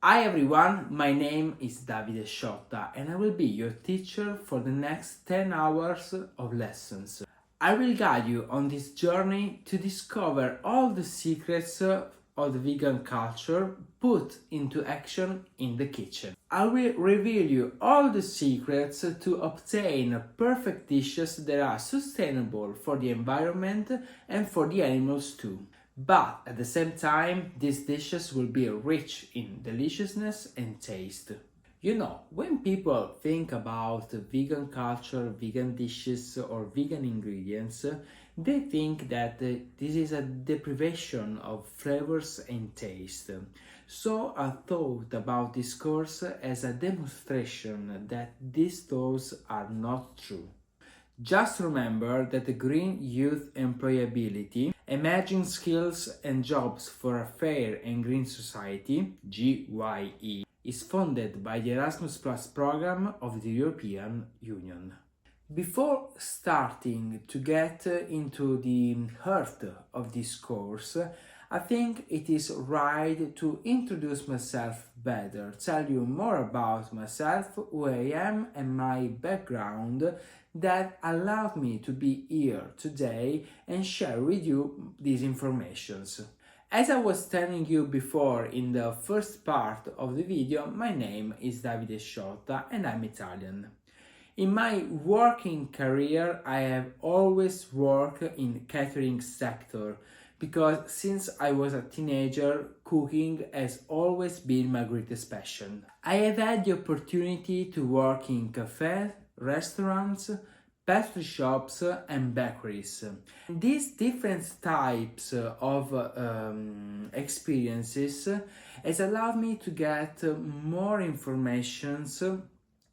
Hi everyone, my name is Davide Sciotta and I will be your teacher for the next 10 hours of lessons. I will guide you on this journey to discover all the secrets of the vegan culture put into action in the kitchen. I will reveal you all the secrets to obtain perfect dishes that are sustainable for the environment and for the animals too. But at the same time, these dishes will be rich in deliciousness and taste. You know, when people think about vegan culture, vegan dishes, or vegan ingredients, they think that this is a deprivation of flavors and taste. So I thought about this course as a demonstration that these thoughts are not true. Just remember that the Green Youth Employability, Emerging Skills and Jobs for a Fair and Green Society, GYE, is funded by the Erasmus Plus program of the European Union. Before starting to get into the heart of this course, I think it is right to introduce myself better, tell you more about myself, who I am, and my background that allowed me to be here today and share with you these informations. As I was telling you before in the first part of the video, my name is Davide Sciotta and I'm Italian. In my working career, I have always worked in catering sector because since I was a teenager, cooking has always been my greatest passion. I have had the opportunity to work in cafes, restaurants, pastry shops and bakeries. These different types of experiences has allowed me to get more information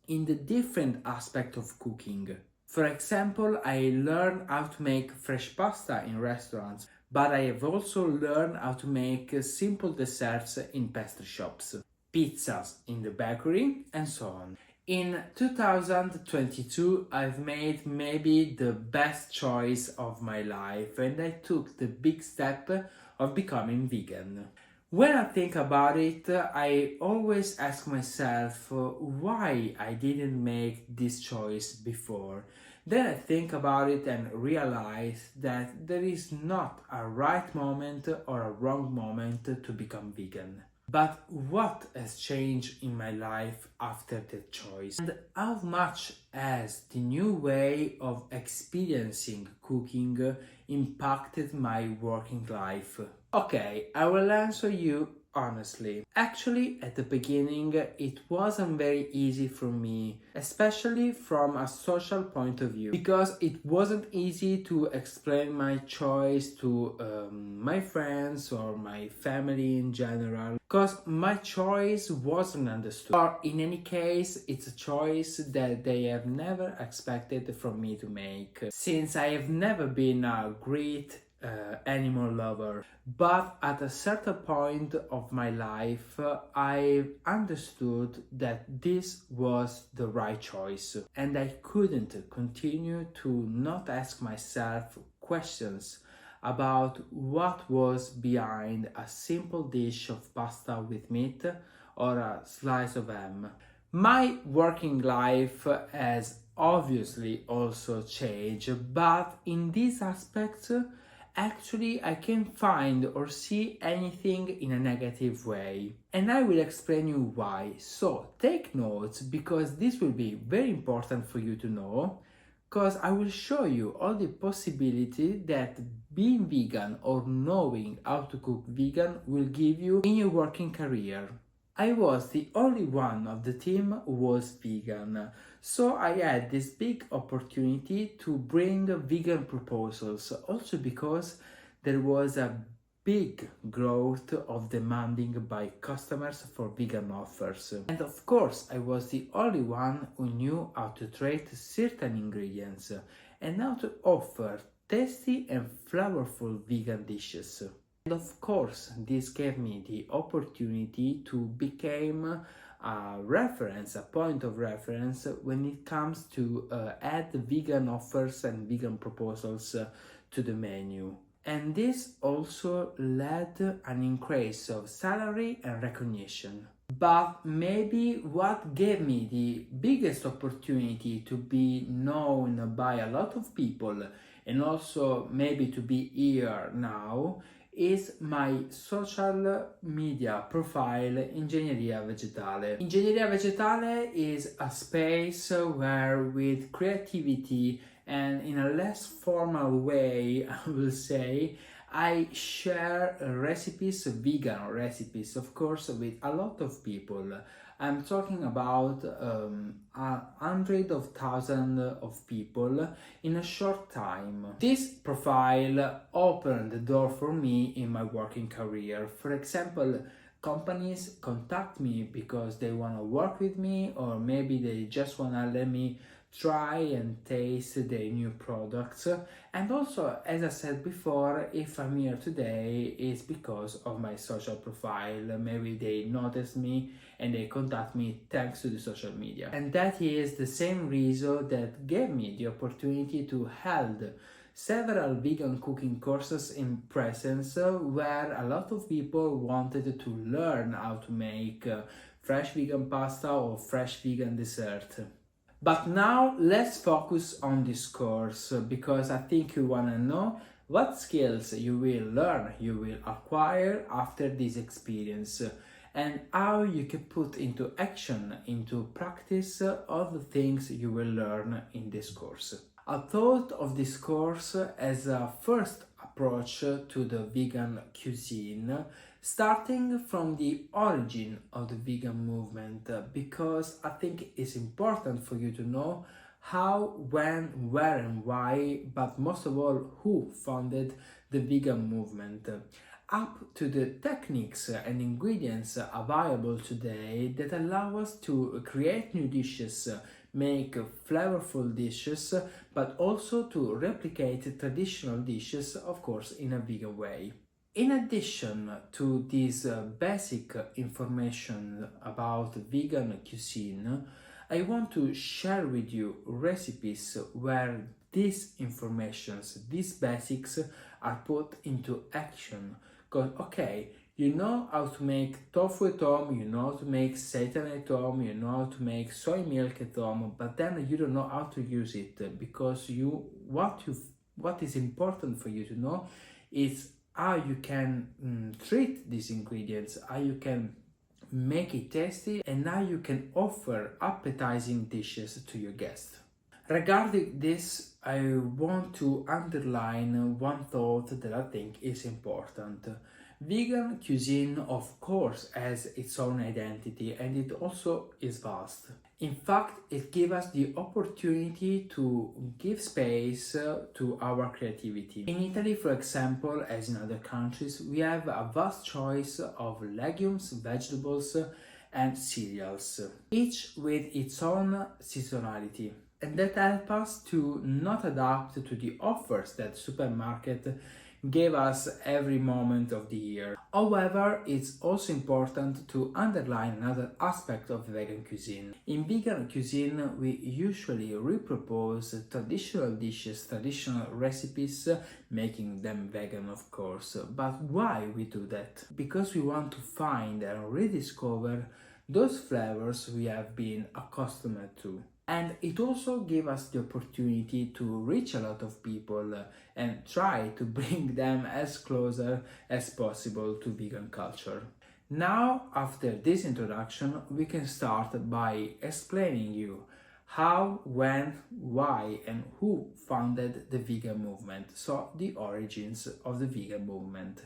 in the different aspects of cooking. For example, I learned how to make fresh pasta in restaurants, but I have also learned how to make simple desserts in pastry shops, pizzas in the bakery, and so on. In 2022, I've made maybe the best choice of my life and I took the big step of becoming vegan. When I think about it, I always ask myself why I didn't make this choice before. Then I think about it and realize that there is not a right moment or a wrong moment to become vegan. But what has changed in my life after that choice? And how much has the new way of experiencing cooking impacted my working life? Okay, I will answer you honestly. Actually, at the beginning, it wasn't very easy for me, especially from a social point of view, because it wasn't easy to explain my choice to my friends or my family in general, because my choice wasn't understood. Or in any case, it's a choice that they have never expected from me to make, since I have never been a great animal lover. But at a certain point of my life, I understood that this was the right choice, and I couldn't continue to not ask myself questions about what was behind a simple dish of pasta with meat or a slice of ham. My working life has obviously also changed, but in these aspects, actually I can't find or see anything in a negative way. And I will explain you why. So take notes because this will be very important for you to know, because I will show you all the possibility that being vegan or knowing how to cook vegan will give you in your working career. I was the only one of the team who was vegan, so I had this big opportunity to bring vegan proposals, also because there was a big growth of demanding by customers for vegan offers. And of course, I was the only one who knew how to treat certain ingredients and how to offer tasty and flavorful vegan dishes. And of course, this gave me the opportunity to become a reference, a point of reference when it comes to add vegan offers and vegan proposals to the menu. And this also led an increase of salary and recognition. But maybe what gave me the biggest opportunity to be known by a lot of people and also maybe to be here now is my social media profile Ingegneria Vegetale. Ingegneria Vegetale is a space where with creativity and in a less formal way, I will say, I share recipes, vegan recipes, of course, with a lot of people. I'm talking about hundreds of thousands of people in a short time. This profile opened the door for me in my working career. For example, companies contact me because they want to work with me, or maybe they just want to let me try and taste their new products. And also, as I said before, if I'm here today, it's because of my social profile. Maybe they noticed me and they contact me thanks to the social media. And that is the same reason that gave me the opportunity to hold several vegan cooking courses in presence where a lot of people wanted to learn how to make fresh vegan pasta or fresh vegan dessert. But now let's focus on this course because I think you want to know what skills you will learn, you will acquire after this experience, and how you can put into action, into practice all the things you will learn in this course. I thought of this course as a first approach to the vegan cuisine, starting from the origin of the vegan movement, because I think it's important for you to know how, when, where, and why, but most of all, who founded the vegan movement, up to the techniques and ingredients available today that allow us to create new dishes, make flavorful dishes, but also to replicate traditional dishes, of course, in a vegan way. In addition to this basic information about vegan cuisine, I want to share with you recipes where these informations, these basics are put into action. Because, okay, you know how to make tofu at home, you know how to make seitan at home, you know how to make soy milk at home, but then you don't know how to use it because what is important for you to know is how you can treat these ingredients, how you can make it tasty, and how you can offer appetizing dishes to your guests. Regarding this, I want to underline one thought that I think is important. Vegan cuisine, of course, has its own identity and it also is vast. In fact, it gives us the opportunity to give space to our creativity. In Italy, for example, as in other countries, we have a vast choice of legumes, vegetables, and cereals, each with its own seasonality. And that helps us to not adapt to the offers that supermarket gave us every moment of the year. However, it's also important to underline another aspect of vegan cuisine. In vegan cuisine, we usually repropose traditional dishes, traditional recipes, making them vegan, of course. But why we do that? Because we want to find and rediscover those flavors we have been accustomed to. And it also gave us the opportunity to reach a lot of people and try to bring them as closer as possible to vegan culture. Now, after this introduction, we can start by explaining you how, when, why, and who founded the vegan movement, so the origins of the vegan movement.